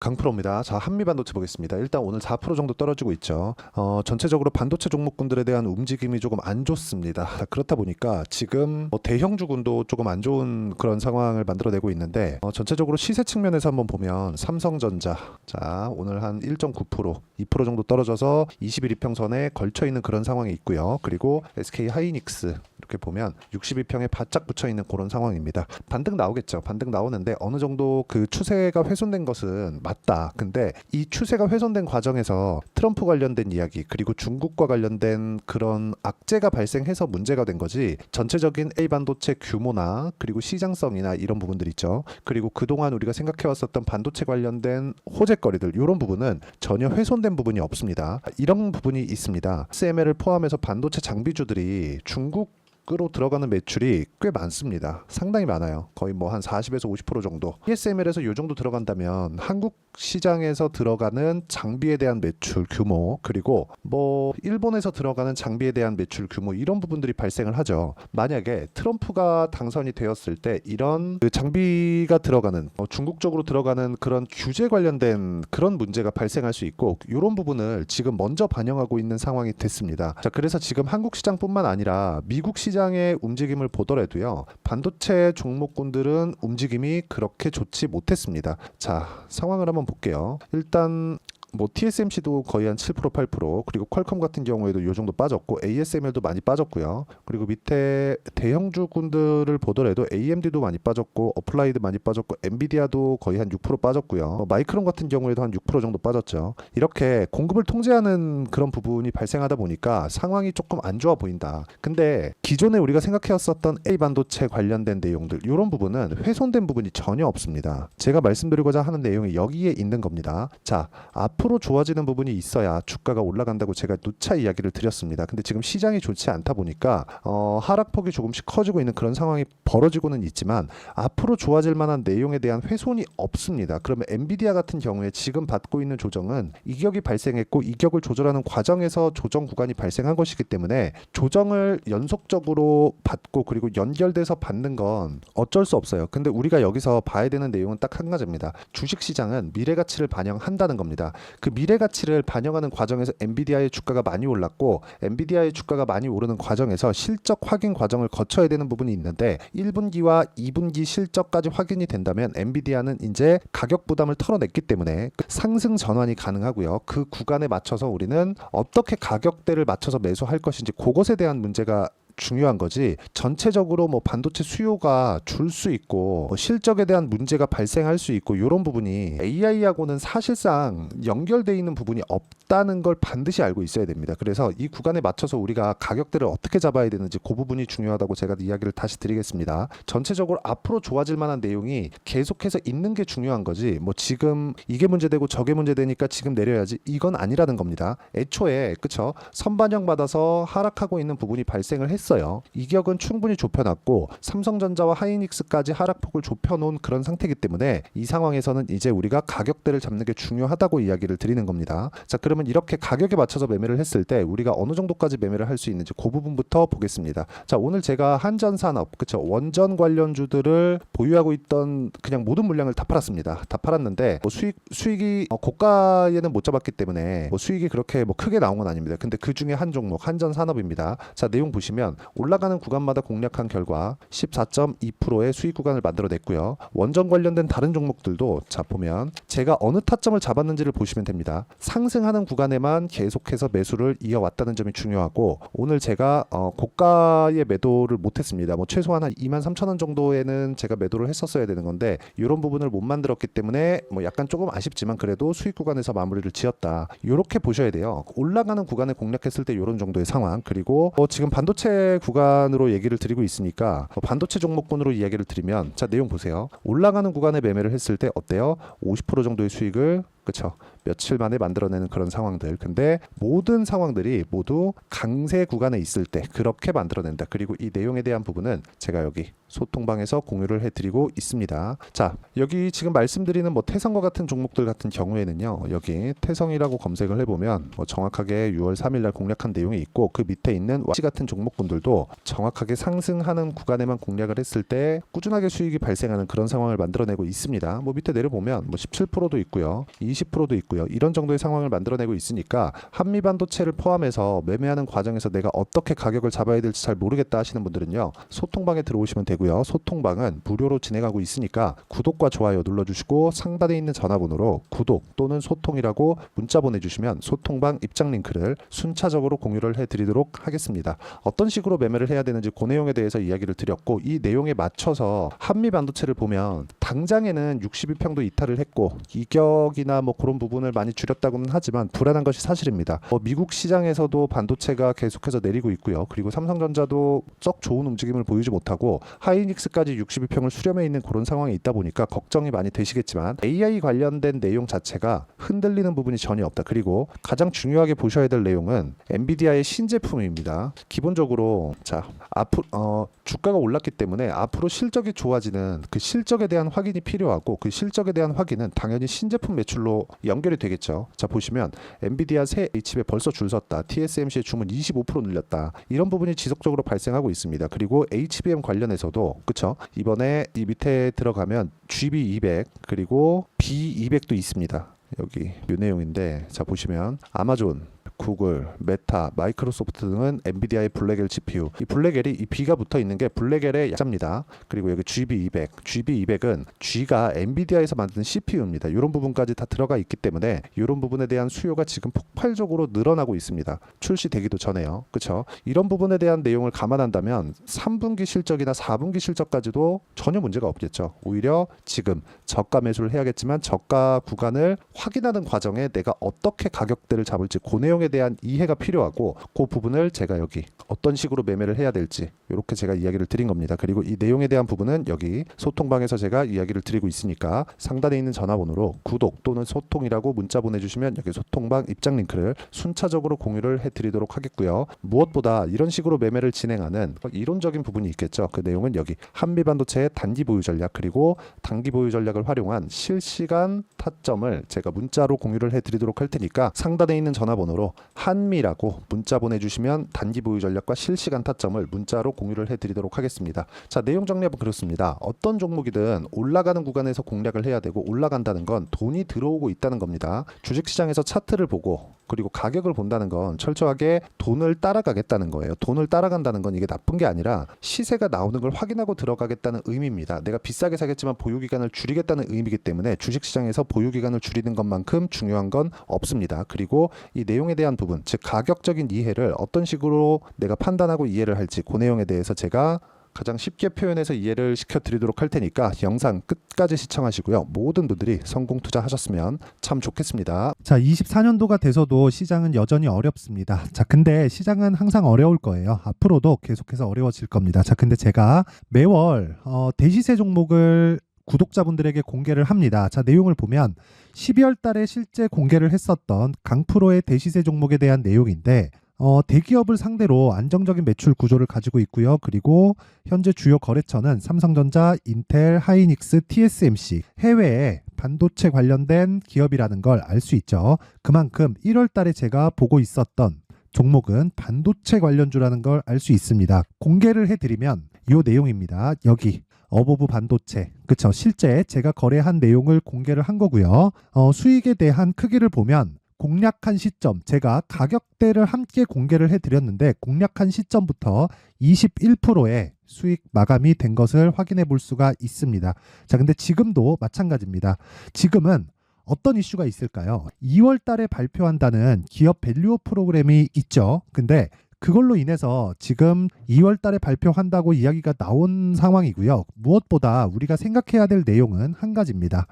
강프로입니다. 자, 한미반도체 보겠습니다. 일단 오늘 4% 정도 떨어지고 있죠. 전체적으로 반도체 종목군들에 대한 움직임이 조금 안 좋습니다. 그렇다 보니까 지금 대형주군도 조금 안 좋은 그런 상황을 만들어내고 있는데 전체적으로 시세 측면에서 한번 보면 삼성전자, 자 오늘 한 1.9%, 2% 정도 떨어져서 21이평선에 걸쳐 있는 그런 상황이 있고요. 그리고 SK 하이닉스 이렇게 보면 62평에 바짝 붙여 있는 그런 상황입니다. 반등 나오겠죠. 반등 나오는데 어느 정도 그 추세가 훼손된 것은 맞다. 근데 이 추세가 훼손된 과정에서 트럼프 관련된 이야기 그리고 중국과 관련된 그런 악재가 발생해서 문제가 된 거지, 전체적인 A 반도체 규모나 그리고 시장성이나 이런 부분들 있죠. 그리고 그동안 우리가 생각해왔었던 반도체 관련된 호재거리들, 이런 부분은 전혀 훼손된 부분이 없습니다. 이런 부분이 있습니다. SML을 포함해서 반도체 장비주들이 중국으로 들어가는 매출이 꽤 많습니다. 상당히 많아요. 거의 뭐 한 40에서 50% 정도. ESML에서 이 정도 들어간다면 한국 시장에서 들어가는 장비에 대한 매출 규모, 그리고 뭐 일본에서 들어가는 장비에 대한 매출 규모, 이런 부분들이 발생을 하죠. 만약에 트럼프가 당선이 되었을 때 이런 그 장비가 들어가는 중국 쪽으로 들어가는 그런 규제 관련된 그런 문제가 발생할 수 있고, 이런 부분을 지금 먼저 반영하고 있는 상황이 됐습니다. 자, 그래서 지금 한국 시장뿐만 아니라 미국 시장의 움직임을 보더라도요, 반도체 종목군들은 움직임이 그렇게 좋지 못했습니다. 자, 상황을 한번 볼게요. 일단 뭐 TSMC도 거의 한 7%, 8%, 그리고 퀄컴 같은 경우에도 이 정도 빠졌고 ASML도 많이 빠졌고요. 그리고 밑에 대형주군들을 보더라도 AMD도 많이 빠졌고 어플라이드 많이 빠졌고 엔비디아도 거의 한 6% 빠졌고요. 마이크론 같은 경우에도 한 6% 정도 빠졌죠. 이렇게 공급을 통제하는 그런 부분이 발생하다 보니까 상황이 조금 안 좋아 보인다. 근데 기존에 우리가 생각해왔었던 A 반도체 관련된 내용들, 이런 부분은 훼손된 부분이 전혀 없습니다. 제가 말씀드리고자 하는 내용이 여기에 있는 겁니다. 자, 앞으로 좋아지는 부분이 있어야 주가가 올라간다고 제가 누차 이야기를 드렸습니다. 근데 지금 시장이 좋지 않다 보니까 하락폭이 조금씩 커지고 있는 그런 상황이 벌어지고는 있지만 앞으로 좋아질 만한 내용에 대한 훼손이 없습니다. 그러면 엔비디아 같은 경우에 지금 받고 있는 조정은 이격이 발생했고, 이격을 조절하는 과정에서 조정 구간이 발생한 것이기 때문에 조정을 연속적으로 받고 그리고 연결돼서 받는 건 어쩔 수 없어요. 근데 우리가 여기서 봐야 되는 내용은 딱 한 가지입니다. 주식시장은 미래가치를 반영한다는 겁니다. 그 미래 가치를 반영하는 과정에서 엔비디아의 주가가 많이 올랐고, 엔비디아의 주가가 많이 오르는 과정에서 실적 확인 과정을 거쳐야 되는 부분이 있는데 1분기와 2분기 실적까지 확인이 된다면 엔비디아는 이제 가격 부담을 털어냈기 때문에 상승 전환이 가능하고요. 그 구간에 맞춰서 우리는 어떻게 가격대를 맞춰서 매수할 것인지, 그것에 대한 문제가 중요한 거지, 전체적으로 뭐 반도체 수요가 줄 수 있고 실적에 대한 문제가 발생할 수 있고 이런 부분이 AI하고는 사실상 연결되어 있는 부분이 없다는 걸 반드시 알고 있어야 됩니다. 그래서 이 구간에 맞춰서 우리가 가격대를 어떻게 잡아야 되는지 그 부분이 중요하다고 제가 이야기를 다시 드리겠습니다. 전체적으로 앞으로 좋아질 만한 내용이 계속해서 있는 게 중요한 거지, 뭐 지금 이게 문제되고 저게 문제되니까 지금 내려야지, 이건 아니라는 겁니다. 애초에 그쵸, 선반영 받아서 하락하고 있는 부분이 발생을 했어요. 이격은 충분히 좁혀놨고 삼성전자와 하이닉스까지 하락폭을 좁혀놓은 그런 상태이기 때문에 이 상황에서는 이제 우리가 가격대를 잡는 게 중요하다고 이야기를 드리는 겁니다. 자, 그러면 이렇게 가격에 맞춰서 매매를 했을 때 우리가 어느 정도까지 매매를 할 수 있는지 그 부분부터 보겠습니다. 자, 오늘 제가 한전산업, 그쵸, 원전 관련주들을 보유하고 있던 그냥 모든 물량을 다 팔았습니다. 다 팔았는데 뭐 수익이 고가에는 못 잡았기 때문에 뭐 수익이 그렇게 뭐 크게 나온 건 아닙니다. 근데 그 중에 한 종목 한전산업입니다. 자, 내용 보시면 올라가는 구간마다 공략한 결과 14.2%의 수익 구간을 만들어냈고요. 원전 관련된 다른 종목들도 자 보면 제가 어느 타점을 잡았는지를 보시면 됩니다. 상승하는 구간에만 계속해서 매수를 이어왔다는 점이 중요하고, 오늘 제가 고가의 매도를 못했습니다. 뭐 최소한 한 23,000원 정도에는 제가 매도를 했었어야 되는 건데 이런 부분을 못 만들었기 때문에 뭐 약간 조금 아쉽지만 그래도 수익 구간에서 마무리를 지었다. 이렇게 보셔야 돼요. 올라가는 구간에 공략했을 때 이런 정도의 상황, 그리고 지금 반도체 구간으로 얘기를 드리고 있으니까 반도체 종목군으로 이야기를 드리면, 자 내용 보세요. 올라가는 구간에 매매를 했을 때 어때요? 50% 정도의 수익을 그쵸? 며칠 만에 만들어내는 그런 상황들. 근데 모든 상황들이 모두 강세 구간에 있을 때 그렇게 만들어낸다. 그리고 이 내용에 대한 부분은 제가 여기 소통방에서 공유를 해드리고 있습니다. 자, 여기 지금 말씀드리는 뭐 태성과 같은 종목들 같은 경우에는요, 여기 태성이라고 검색을 해보면 뭐 정확하게 6월 3일날 공략한 내용이 있고, 그 밑에 있는 와시 같은 종목군들도 정확하게 상승하는 구간에만 공략을 했을 때 꾸준하게 수익이 발생하는 그런 상황을 만들어내고 있습니다. 뭐 밑에 내려보면 뭐 17%도 있고요, 20%도 있고요, 이런 정도의 상황을 만들어내고 있으니까 한미반도체를 포함해서 매매하는 과정에서 내가 어떻게 가격을 잡아야 될지 잘 모르겠다 하시는 분들은요, 소통방에 들어오시면 되고요. 소통방은 무료로 진행하고 있으니까 구독과 좋아요 눌러주시고 상단에 있는 전화번호로 구독 또는 소통이라고 문자 보내주시면 소통방 입장 링크를 순차적으로 공유를 해드리도록 하겠습니다. 어떤 식으로 매매를 해야 되는지 그 내용에 대해서 이야기를 드렸고, 이 내용에 맞춰서 한미반도체를 보면 당장에는 62평도 이탈을 했고 이격이나 뭐 그런 부분을 많이 줄였다고는 하지만 불안한 것이 사실입니다. 미국 시장에서도 반도체가 계속해서 내리고 있고요. 그리고 삼성전자도 썩 좋은 움직임을 보이지 못하고 하이닉스까지 62평을 수렴해 있는 그런 상황에 있다 보니까 걱정이 많이 되시겠지만, AI 관련된 내용 자체가 흔들리는 부분이 전혀 없다. 그리고 가장 중요하게 보셔야 될 내용은 엔비디아의 신제품입니다. 기본적으로 자, 앞으로 주가가 올랐기 때문에 앞으로 실적이 좋아지는 그 실적에 대한 확인이 필요하고, 그 실적에 대한 확인은 당연히 신제품 매출로 연결이 되겠죠. 자, 보시면 엔비디아 새 H칩에 벌써 줄 섰다, TSMC의 주문 25% 늘렸다, 이런 부분이 지속적으로 발생하고 있습니다. 그리고 HBM 관련해서도 그쵸, 이번에 이 밑에 들어가면 GB200 그리고 B200도 있습니다. 여기 이 내용인데, 자 보시면 아마존, 구글, 메타, 마이크로소프트 등은 엔비디아의 블랙엘 GPU, 이 블랙엘이 이 B가 붙어 있는 게 블랙엘의 약자입니다. 그리고 여기 GB200, GB200은 G가 엔비디아에서 만드는 CPU입니다. 이런 부분까지 다 들어가 있기 때문에 이런 부분에 대한 수요가 지금 폭발적으로 늘어나고 있습니다. 출시되기도 전에요. 그렇죠? 이런 부분에 대한 내용을 감안한다면 3분기 실적이나 4분기 실적까지도 전혀 문제가 없겠죠. 오히려 지금 저가 매수를 해야겠지만 저가 구간을 확인하는 과정에 내가 어떻게 가격대를 잡을지 그 내용에 대한 이해가 필요하고, 그 부분을 제가 여기 어떤 식으로 매매를 해야 될지 이렇게 제가 이야기를 드린 겁니다. 그리고 이 내용에 대한 부분은 여기 소통방에서 제가 이야기를 드리고 있으니까 상단에 있는 전화번호로 구독 또는 소통이라고 문자 보내주시면 여기 소통방 입장 링크를 순차적으로 공유를 해드리도록 하겠고요. 무엇보다 이런 식으로 매매를 진행하는 이론적인 부분이 있겠죠. 그 내용은 여기 한미반도체의 단기 보유 전략 그리고 단기 보유 전략을 활용한 실시간 타점을 제가 문자로 공유를 해드리도록 할 테니까 상단에 있는 전화번호로 한미라고 문자 보내주시면 단기 보유 전략과 실시간 타점을 문자로 공유를 해드리도록 하겠습니다. 자, 내용 정리하면 그렇습니다. 어떤 종목이든 올라가는 구간에서 공략을 해야 되고, 올라간다는 건 돈이 들어오고 있다는 겁니다. 주식시장에서 차트를 보고 그리고 가격을 본다는 건 철저하게 돈을 따라가겠다는 거예요. 돈을 따라간다는 건 이게 나쁜 게 아니라 시세가 나오는 걸 확인하고 들어가겠다는 의미입니다. 내가 비싸게 사겠지만 보유기간을 줄이겠다는 의미이기 때문에 주식시장에서 보유기간을 줄이는 것만큼 중요한 건 없습니다. 그리고 이 내용에 대한 부분, 즉 가격적인 이해를 어떤 식으로 내가 판단하고 이해를 할지 그 내용에 대해서 제가 가장 쉽게 표현해서 이해를 시켜드리도록 할 테니까 영상 끝까지 시청하시고요. 모든 분들이 성공 투자하셨으면 참 좋겠습니다. 자, 24년도가 돼서도 시장은 여전히 어렵습니다. 자, 근데 시장은 항상 어려울 거예요. 앞으로도 계속해서 어려워질 겁니다. 자, 근데 제가 매월 대시세 종목을 구독자분들에게 공개를 합니다. 자, 내용을 보면 12월 달에 실제 공개를 했었던 강프로의 대시세 종목에 대한 내용인데, 대기업을 상대로 안정적인 매출 구조를 가지고 있고요. 그리고 현재 주요 거래처는 삼성전자, 인텔, 하이닉스, TSMC, 해외에 반도체 관련된 기업이라는 걸 알 수 있죠. 그만큼 1월 달에 제가 보고 있었던 종목은 반도체 관련주라는 걸 알 수 있습니다. 공개를 해드리면 이 내용입니다. 여기 어보브 반도체, 그쵸? 실제 제가 거래한 내용을 공개를 한 거고요. 수익에 대한 크기를 보면 공략한 시점, 제가 가격대를 함께 공개를 해드렸는데 공략한 시점부터 21%의 수익 마감이 된 것을 확인해 볼 수가 있습니다. 자, 근데 지금도 마찬가지입니다. 지금은 어떤 이슈가 있을까요? 2월 달에 발표한다는 기업 밸류업 프로그램이 있죠. 근데 그걸로 인해서 지금 2월 달에 발표한다고 이야기가 나온 상황이고요. 무엇보다 우리가 생각해야 될 내용은 한 가지입니다.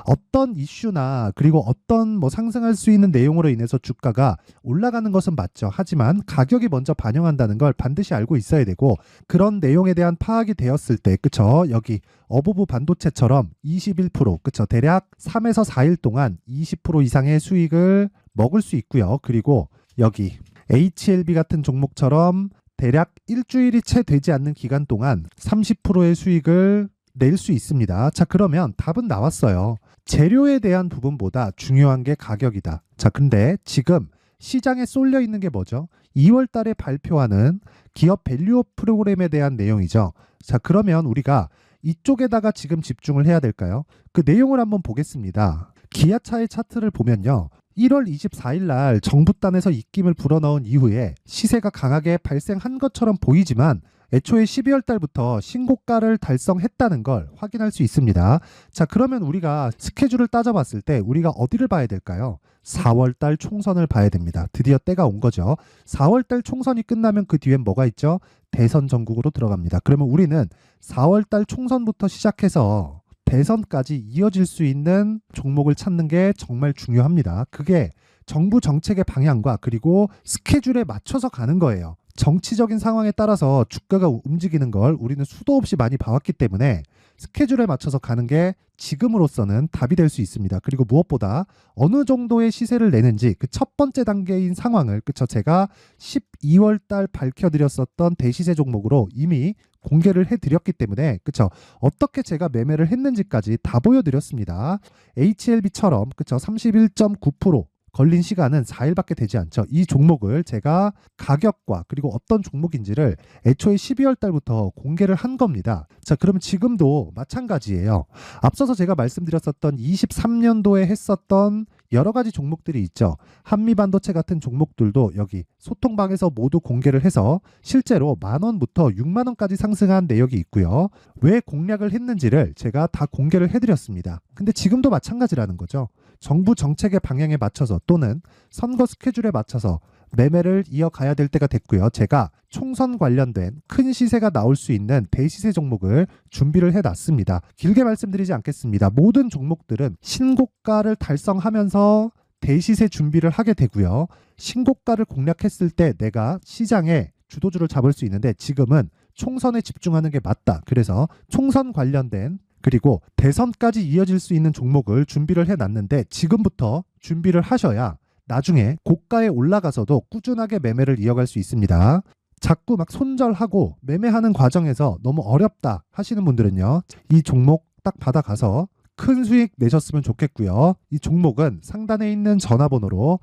어떤 이슈나 그리고 어떤 뭐 상승할 수 있는 내용으로 인해서 주가가 올라가는 것은 맞죠. 하지만 가격이 먼저 반영한다는 걸 반드시 알고 있어야 되고, 그런 내용에 대한 파악이 되었을 때, 그쵸? 여기 어부부 반도체처럼 21%, 그쵸? 대략 3에서 4일 동안 20% 이상의 수익을 먹을 수 있고요. 그리고 여기 HLB 같은 종목처럼 대략 일주일이 채 되지 않는 기간 동안 30%의 수익을 낼 수 있습니다. 자, 그러면 답은 나왔어요. 재료에 대한 부분보다 중요한 게 가격이다. 자, 근데 지금 시장에 쏠려 있는 게 뭐죠? 2월 달에 발표하는 기업 밸류업 프로그램에 대한 내용이죠. 자, 그러면 우리가 이쪽에다가 지금 집중을 해야 될까요? 그 내용을 한번 보겠습니다. 기아차의 차트를 보면요. 1월 24일 날 정부단에서 입김을 불어넣은 이후에 시세가 강하게 발생한 것처럼 보이지만 애초에 12월 달부터 신고가를 달성했다는 걸 확인할 수 있습니다. 자, 그러면 우리가 스케줄을 따져봤을 때 우리가 어디를 봐야 될까요? 4월 달 총선을 봐야 됩니다. 드디어 때가 온 거죠. 4월 달 총선이 끝나면 그 뒤엔 뭐가 있죠? 대선 전국으로 들어갑니다. 그러면 우리는 4월 달 총선부터 시작해서 대선까지 이어질 수 있는 종목을 찾는 게 정말 중요합니다. 그게 정부 정책의 방향과 그리고 스케줄에 맞춰서 가는 거예요. 정치적인 상황에 따라서 주가가 움직이는 걸 우리는 수도 없이 많이 봐왔기 때문에 스케줄에 맞춰서 가는 게 지금으로서는 답이 될 수 있습니다. 그리고 무엇보다 어느 정도의 시세를 내는지 그 첫 번째 단계인 상황을, 그쵸? 제가 12월 달 밝혀드렸었던 대시세 종목으로 이미 공개를 해드렸기 때문에, 그쵸? 어떻게 제가 매매를 했는지까지 다 보여드렸습니다. HLB처럼, 그쵸? 31.9% 걸린 시간은 4일밖에 되지 않죠. 이 종목을 제가 가격과 그리고 어떤 종목인지를 애초에 12월 달부터 공개를 한 겁니다. 자, 그러면 지금도 마찬가지예요. 앞서서 제가 말씀드렸었던 23년도에 했었던 여러 가지 종목들이 있죠. 한미반도체 같은 종목들도 여기 소통방에서 모두 공개를 해서 실제로 10,000원부터 60,000원까지 상승한 내역이 있고요. 왜 공략을 했는지를 제가 다 공개를 해드렸습니다. 근데 지금도 마찬가지라는 거죠. 정부 정책의 방향에 맞춰서 또는 선거 스케줄에 맞춰서 매매를 이어가야 될 때가 됐고요. 제가 총선 관련된 큰 시세가 나올 수 있는 대시세 종목을 준비를 해놨습니다. 길게 말씀드리지 않겠습니다. 모든 종목들은 신고가를 달성하면서 대시세 준비를 하게 되고요. 신고가를 공략했을 때 내가 시장에 주도주를 잡을 수 있는데 지금은 총선에 집중하는 게 맞다. 그래서 총선 관련된 그리고 대선까지 이어질 수 있는 종목을 준비를 해놨는데 지금부터 준비를 하셔야 나중에 고가에 올라가서도 꾸준하게 매매를 이어갈 수 있습니다. 자꾸 막 손절하고 매매하는 과정에서 너무 어렵다 하시는 분들은요. 이 종목 딱 받아가서 큰 수익 내셨으면 좋겠고요. 이 종목은 상단에 있는 전화번호로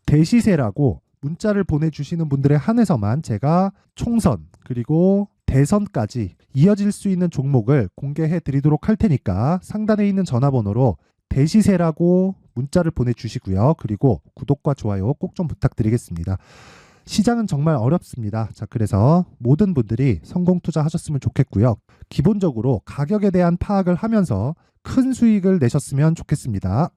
대시세라고 문자를 보내주시는 분들에 한해서만 제가 총선 그리고 대선까지 이어질 수 있는 종목을 공개해 드리도록 할 테니까 상단에 있는 전화번호로 대시세라고 문자를 보내주시고요. 그리고 구독과 좋아요 꼭 좀 부탁드리겠습니다. 시장은 정말 어렵습니다. 자, 그래서 모든 분들이 성공 투자하셨으면 좋겠고요. 기본적으로 가격에 대한 파악을 하면서 큰 수익을 내셨으면 좋겠습니다.